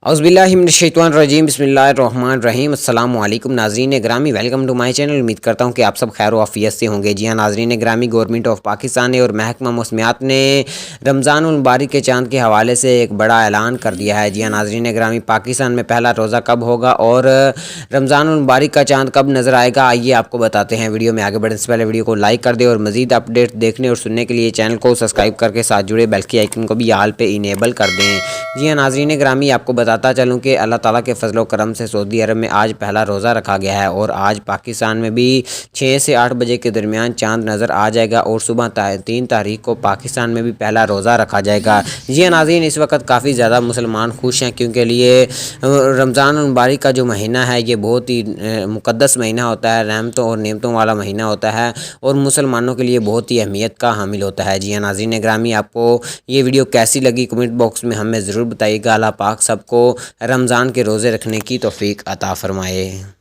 औज़ुबिल्लाहिमिनश्शैतानिर्रजीम बिस्मिल्लाहिर्रहमानिर्रहीम। अस्सलाम वालेकुम नाज़रीन ग्रामी, वेलकम टू माय चैनल। उम्मीद करता हूँ कि आप सब खैर आफियत से होंगे। जी हाँ नाज़रीन ग्रामी, गवर्नमेंट ऑफ पाकिस्तान ने और महकमा मौसमियात ने रमज़ानुल मुबारक के चाँद के हवाले से एक बड़ा ऐलान कर दिया है। जी हाँ नाज़रीन ग्रामी, पाकिस्तान में पहला रोज़ा कब होगा और रमज़ानुल मुबारक का चाँद कब नज़र आएगा, आइए आपको बताते हैं। वीडियो में आगे बढ़ने से पहले वीडियो को लाइक कर दें और मज़ीद अपडेट देखने और सुनने के लिए चैनल को सब्सक्राइब करके साथ जुड़े बेल के आइकन को भी हाल पे इनेबल कर दें। जी हाँ नाज़रीन ग्रामी, आपको बताता चलूँ कि अल्लाह ताला के फजलो करम से सऊदी अरब में आज पहला रोज़ा रखा गया है और आज पाकिस्तान में भी 6 से 8 बजे के दरमियान चाँद नज़र आ जाएगा और सुबह 3 तारीख को पाकिस्तान में भी पहला रोज़ा रखा जाएगा। जी हाँ नाज़रीन, इस वक्त काफ़ी ज़्यादा मुसलमान खुश हैं क्योंकि लिए रमज़ान मुबारक का जो महीना है ये बहुत ही मुक़द्दस महीना होता है, रहमतों और नेमतों वाला महीना होता है और मुसलमानों के लिए बहुत ही अहमियत का हामिल होता है। जी हाँ नाज़रीन ग्रामी, आपको ये वीडियो कैसी लगी कमेंट बॉक्स में हमें ज़रूर बताइएगा। अल्लाह पाक सबको रमज़ान के रोज़े रखने की तौफ़ीक अता फ़रमाए।